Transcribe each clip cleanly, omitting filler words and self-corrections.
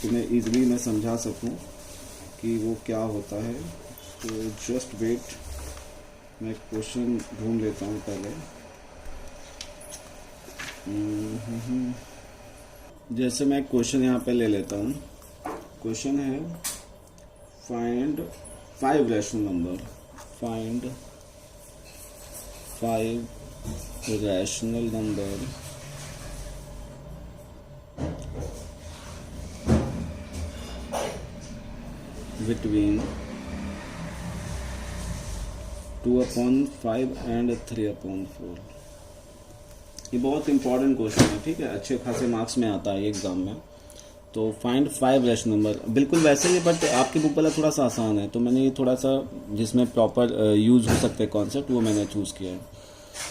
तुम्हें ईजिली मैं समझा सकूं कि वो क्या होता है। तो जस्ट वेट, मैं क्वेश्चन ढूंढ लेता हूँ पहले। जैसे मैं क्वेश्चन यहाँ पे ले लेता हूँ। क्वेश्चन है find 5 rational number, find 5 rational number between 2/5 and 3/4। ये बहुत इंपॉर्टेंट क्वेश्चन है, ठीक है, अच्छे खासे मार्क्स में आता है एग्जाम में। तो फाइंड 5 रैशनल नंबर, बिल्कुल वैसे ही, बट आपकी बुक वाला थोड़ा सा आसान है, तो मैंने ये थोड़ा सा जिसमें प्रॉपर यूज़ हो सकते हैं कॉन्सेप्ट, वो मैंने चूज़ किया है।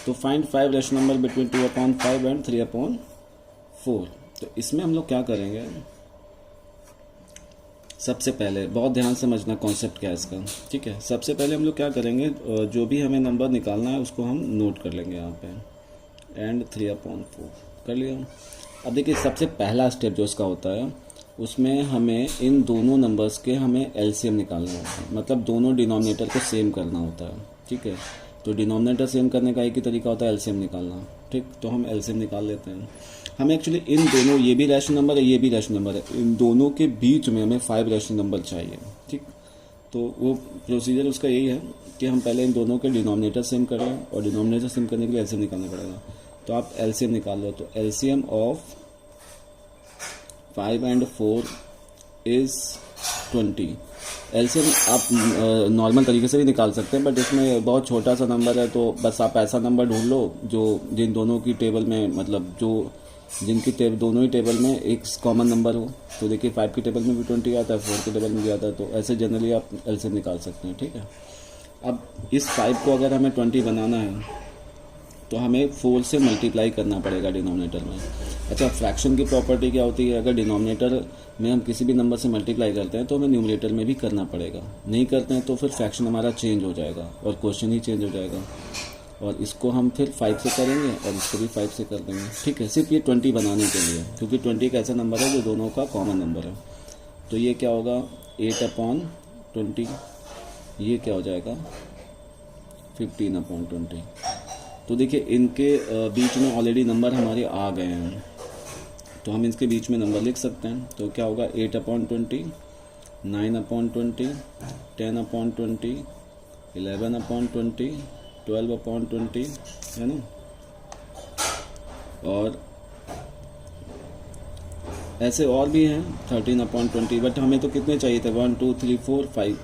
तो find 5 rational number between 2/5 and 3/4। तो इसमें हम लोग क्या करेंगे, सबसे पहले बहुत ध्यान से समझना कॉन्सेप्ट क्या है इसका, ठीक है। सबसे पहले हम लोग क्या करेंगे, जो भी हमें नंबर निकालना है उसको हम नोट कर लेंगे यहाँ पे, एंड 3/4 कर लिया। अब देखिए सबसे पहला स्टेप जो इसका होता है, उसमें हमें इन दोनों नंबर्स के हमें एलसीएम निकालना होता है, मतलब दोनों डिनोमिनेटर को सेम करना होता है, ठीक है। तो डिनोमिनेटर सेम करने का एक ही तरीका होता है एलसीएम निकालना, ठीक। तो हम एलसीएम निकाल लेते हैं। हमें एक्चुअली इन दोनों, ये भी रैशनल नंबर है, ये भी रैशनल नंबर है, इन दोनों के बीच में हमें 5 रैशनल नंबर चाहिए, ठीक। तो वो प्रोसीजर उसका यही है कि हम पहले इन दोनों के डिनोमिनेटर सेम करें, और डिनोमिनेटर सेम करने के लिए एलसीएम निकालना पड़ेगा। तो आप एलसीएम निकाल लो। तो LCM of 5 and 4 is 20। LCM आप नॉर्मल तरीके से भी निकाल सकते हैं, बट इसमें बहुत छोटा सा नंबर है, तो बस आप ऐसा नंबर ढूंढ लो जो जिन दोनों की टेबल में, मतलब जो जिनकी दोनों ही टेबल में एक कॉमन नंबर हो। तो देखिए 5 की टेबल में भी 20 आता है, 4 की टेबल में भी आता है, तो ऐसे जनरली आप एलसीएम निकाल सकते हैं, ठीक है। अब इस 5 को अगर हमें 20 बनाना है तो हमें 4 से मल्टीप्लाई करना पड़ेगा डिनोमिनेटर में। अच्छा, फ्रैक्शन की प्रॉपर्टी क्या होती है, अगर डिनोमिनेटर में हम किसी भी नंबर से मल्टीप्लाई करते हैं तो हमें न्यूमरेटर में भी करना पड़ेगा। नहीं करते हैं तो फिर फ्रैक्शन हमारा चेंज हो जाएगा और क्वेश्चन ही चेंज हो जाएगा। और इसको हम फिर 5 से करेंगे और इसको भी 5 से कर देंगे, ठीक है, सिर्फ ये 20 बनाने के लिए, क्योंकि 20 एक ऐसा नंबर है जो दोनों का कॉमन नंबर है। तो ये क्या होगा, 8/20, ये क्या हो जाएगा 15/20। तो देखिए इनके बीच में ऑलरेडी नंबर हमारे आ गए हैं, तो हम इसके बीच में नंबर लिख सकते हैं। तो क्या होगा 8/20, 9/20, 10/20, 11/20, 12/20, है ना। और ऐसे और भी हैं 13/20, बट हमें तो कितने चाहिए थे, 1 2 3 4 5,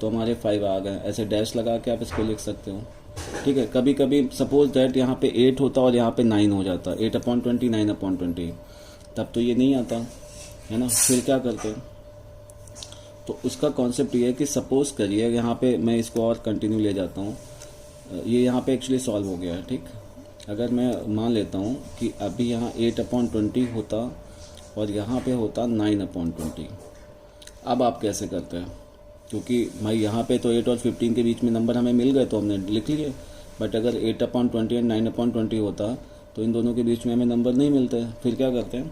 तो हमारे 5 आ गए। ऐसे डैश लगा के आप इसको लिख सकते हो, ठीक है। कभी कभी सपोज दैट यहाँ पे 8 होता और यहाँ पे 9 हो जाता, 8/20, 9/20, तब तो ये नहीं आता, है ना। फिर क्या करते हैं, तो उसका कॉन्सेप्ट ये है कि सपोज करिए यहाँ पे मैं इसको और कंटिन्यू ले जाता हूँ, ये यहाँ पे एक्चुअली सॉल्व हो गया है, ठीक। अगर मैं मान लेता हूँ कि अभी यहाँ 8/20 होता और यहाँ पे होता 9/20, अब आप कैसे करते हैं, क्योंकि भाई यहाँ पे तो 8 और 15 के बीच में नंबर हमें मिल गए तो हमने लिख लिए, बट अगर 8/20 एंड 9/20 होता तो इन दोनों के बीच में हमें नंबर नहीं मिलते। फिर क्या करते हैं,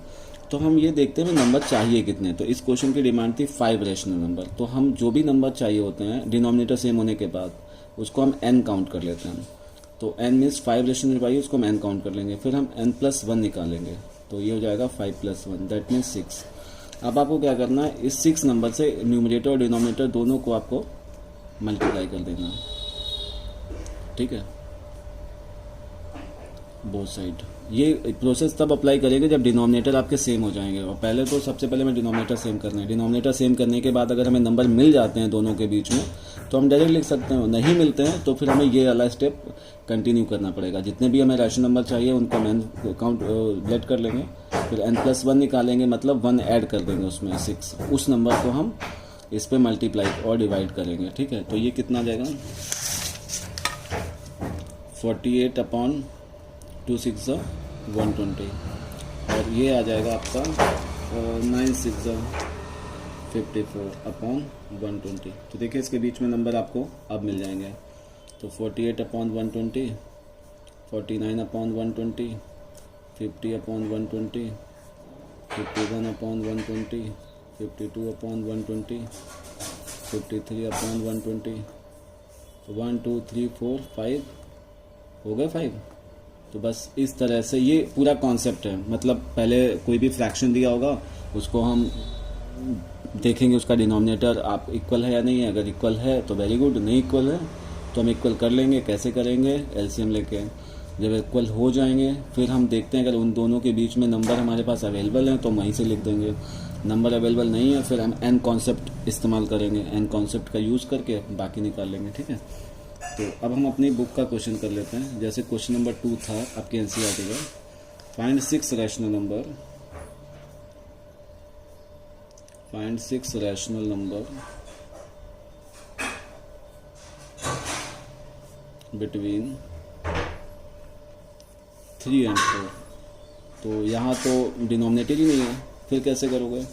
तो हम ये देखते हैं नंबर चाहिए कितने। तो इस क्वेश्चन की डिमांड थी 5 रैशनल नंबर, तो हम जो भी नंबर चाहिए होते हैं डिनोमिनेटर सेम होने के बाद उसको हम n काउंट कर लेते हैं। तो n मीन्स 5 रैशनल चाहिए, उसको हम n काउंट कर लेंगे, फिर हम n+1 निकालेंगे, तो ये हो जाएगा 5+1, दैट मीन्स 6। अब आपको क्या करना है, इस 6 नंबर से न्यूमरेटर और डिनोमिनेटर दोनों को आपको मल्टीप्लाई कर देना है, ठीक है, बोथ साइड। ये प्रोसेस तब अप्लाई करेंगे जब डिनोमिनेटर आपके सेम हो जाएंगे, और पहले तो सबसे पहले हमें डिनोमिनेटर सेम करना है। डिनोमिनेटर सेम करने के बाद अगर हमें नंबर मिल जाते हैं दोनों के बीच में तो हम डायरेक्ट लिख सकते हैं, नहीं मिलते हैं तो फिर हमें ये वाला स्टेप कंटिन्यू करना पड़ेगा। जितने भी हमें रैशनल नंबर चाहिए उनका n काउंट लेट कर लेंगे, फिर n+1 निकालेंगे, मतलब 1 ऐड कर देंगे उसमें 6, उस नंबर को हम इस पर मल्टीप्लाई और डिवाइड करेंगे, ठीक है। तो ये कितना आ जाएगा 48/2 6 120, और ये आ जाएगा आपका 9 6 54/120। तो देखिए इसके बीच में नंबर आपको अब मिल जाएंगे। तो 48/120, 49/120, 50/120, 51/120, 52/120, 53/120, तो 1 2 3 4 5 हो गए 5। तो बस इस तरह से ये पूरा कॉन्सेप्ट है। मतलब पहले कोई भी फ्रैक्शन दिया होगा उसको हम देखेंगे उसका डिनोमिनेटर आप इक्वल है या नहीं है। अगर इक्वल है तो वेरी गुड, नहीं इक्वल है तो हम इक्वल कर लेंगे। कैसे करेंगे? एलसीएम लेके। जब इक्वल हो जाएंगे फिर हम देखते हैं अगर उन दोनों के बीच में नंबर हमारे पास अवेलेबल हैं तो वहीं से लिख देंगे। नंबर अवेलेबल नहीं है फिर हम एन कॉन्सेप्ट इस्तेमाल करेंगे, एन कॉन्सेप्ट का यूज़ करके बाकी निकाल लेंगे। ठीक है, तो अब हम अपनी बुक का क्वेश्चन कर लेते हैं। जैसे क्वेश्चन नंबर 2 था आपके एनसीईआरटी का, find 6 rational number, find 6 rational number between 3 and 4। तो यहाँ तो डिनोमिनेटर ही नहीं है, फिर कैसे करोगे?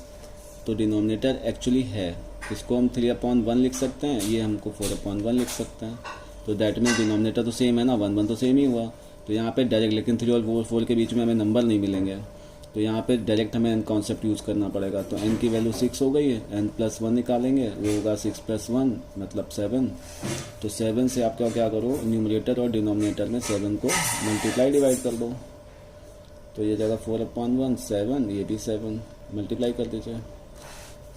तो डिनोमिनेटर एक्चुअली है, इसको हम 3/1 लिख सकते हैं, ये हमको 4/1 लिख सकते हैं। तो दैट मीन डिनोमिनेटर तो सेम है ना, 1 तो सेम ही हुआ। तो यहाँ पे डायरेक्ट, लेकिन 3 और 4 के बीच में हमें नंबर नहीं मिलेंगे, तो यहाँ पे डायरेक्ट हमें एन कॉन्सेप्ट यूज़ करना पड़ेगा। तो एन की वैल्यू 6 हो गई है, n+1 निकालेंगे, वो होगा 6+1 मतलब 7। तो 7 से आप क्या करो, न्यूमरेटर और डिनोमिनेटर में 7 को मल्टीप्लाई डिवाइड कर दो। तो ये जाएगा 4/1 7, ये भी 7 मल्टीप्लाई कर दीजिए,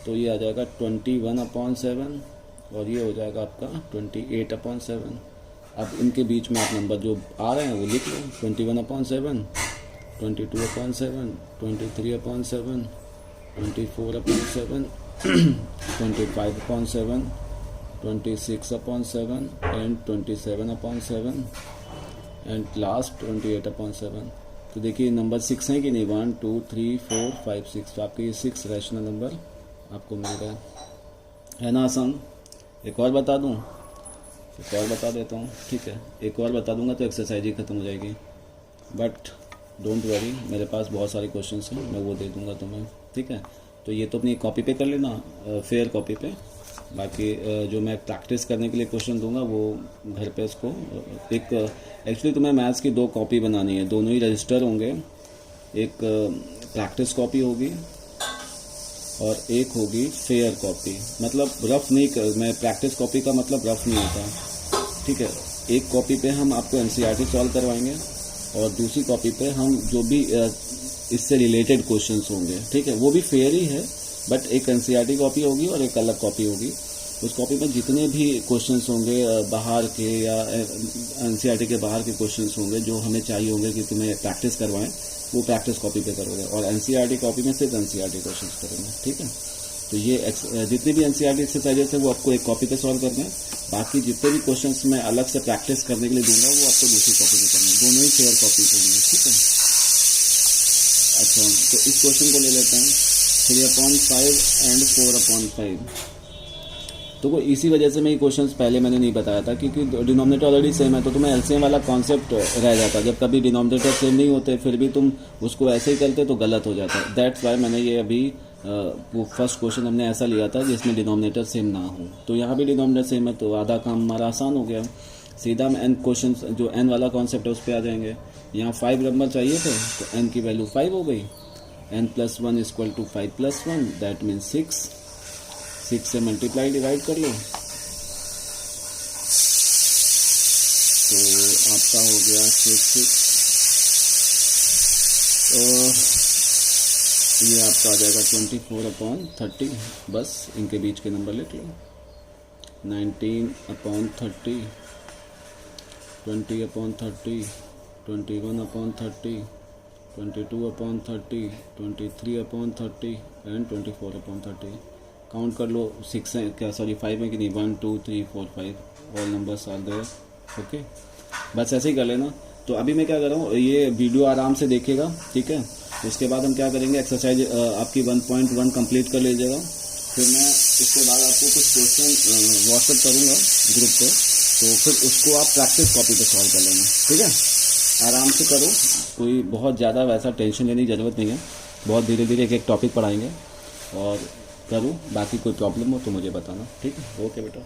तो ये आ जाएगा 21/7 और ये हो जाएगा आपका 28/7। अब इनके बीच में आप नंबर जो आ रहे हैं वो लिख लो, 21/7, 22/7, 23/7, 24/7, 25/7, 26/7 एंड 27/7 एंड लास्ट 28/7। तो देखिए नंबर 6 है कि नहीं, 1 2 3 4 5 6। तो आपके ये 6 रैशनल नंबर आपको मिल गया है ना। आसान। एक और बता दूं, एक और बता देता हूँ। ठीक है, एक और बता दूंगा तो एक्सरसाइज ही ख़त्म हो जाएगी। बट डोंट वरी, मेरे पास बहुत सारे क्वेश्चंस हैं, मैं वो दे दूंगा तुम्हें। ठीक है, तो ये तो अपनी कॉपी पे कर लेना, फेयर कॉपी पे। बाकी जो मैं प्रैक्टिस करने के लिए क्वेश्चन दूंगा वो घर पे इसको एक, एक्चुअली तुम्हें मैथ्स की 2 कॉपी बनानी है, दोनों ही रजिस्टर होंगे। एक प्रैक्टिस कॉपी होगी और एक होगी फेयर कॉपी। मतलब रफ नहीं कर, मैं प्रैक्टिस कॉपी का मतलब रफ नहीं होता। ठीक है, एक कॉपी पे हम आपको एनसीईआरटी सॉल्व करवाएंगे और दूसरी कॉपी पे हम जो भी इससे रिलेटेड क्वेश्चंस होंगे, ठीक है, वो भी फेयर ही है, बट एक एनसीईआरटी कॉपी होगी और एक अलग कॉपी होगी। उस कॉपी में जितने भी क्वेश्चंस होंगे बाहर के या एनसीईआरटी के बाहर के क्वेश्चंस होंगे जो हमें चाहिए होंगे कि तुम्हें प्रैक्टिस करवाएं, वो प्रैक्टिस कॉपी पे करोगे और एनसीईआरटी कॉपी में सिर्फ एनसीईआरटी क्वेश्चंस करेंगे। ठीक है, तो ये जितनी भी एनसीईआरटी एक्सरसाइजेस है वो आपको एक कॉपी पे सॉल्व करना है। बाकी जितने भी क्वेश्चंस मैं अलग से प्रैक्टिस करने के लिए दूंगा वो आपको दूसरी कॉपी पे करना है, दोनों ही फेयर कॉपी पे होंगे। ठीक है, अच्छा, तो इस क्वेश्चन को ले लेते हैं, 3/5 एंड 4/5। तो वो इसी वजह से मैं ये क्वेश्चंस पहले मैंने नहीं बताया था, क्योंकि डिनोमिनेटर ऑलरेडी सेम है, तो तुम्हें एलसीएम वाला कॉन्सेप्ट रह जाता। जब कभी डिनोमिनेटर सेम नहीं होते फिर भी तुम उसको ऐसे ही करते तो गलत हो जाता। दैट्स वाई मैंने ये अभी वो फर्स्ट क्वेश्चन हमने ऐसा लिया था जिसमें डिनोमिनेटर सेम ना हो। तो यहाँ भी डिनोमिनेटर सेम है तो आधा काम हमारा आसान हो गया। सीधा हम एन क्वेश्चन जो एन वाला कॉन्सेप्ट है उस पर आ जाएंगे। यहाँ 5 नंबर चाहिए थे तो एन की वैल्यू 5 हो गई। n+1 = 5+1, that mean 6। 6 से मल्टीप्लाई डिवाइड कर लो तो आपका हो गया 6। तो ये आपका आ जाएगा 24/30। बस इनके बीच के नंबर लिख लो, 19/30, 20/30, 21/30, 22/30, 23/30 एंड 24/30। काउंट कर लो, 6 है क्या, सॉरी 5 है कि नहीं, 1 2 3 4 5, all numbers are there. Okay, बस ऐसे ही कर लेना। तो अभी मैं क्या कर रहा हूँ, ये वीडियो आराम से देखिएगा, ठीक है। उसके बाद हम क्या करेंगे, एक्सरसाइज आपकी 1.1 कंप्लीट कर लीजिएगा। फिर मैं इसके बाद आपको कुछ क्वेश्चन व्हाट्सएप करूँगा ग्रुप पे, तो फिर उसको आप प्रैक्टिस कॉपी पे सॉल्व कर लेना, ठीक है। आराम से करो, कोई बहुत ज़्यादा वैसा टेंशन लेने की ज़रूरत नहीं है। बहुत धीरे धीरे एक एक टॉपिक पढ़ाएंगे और करो। बाकी कोई प्रॉब्लम हो तो मुझे बताना, ठीक है। ओके बेटा।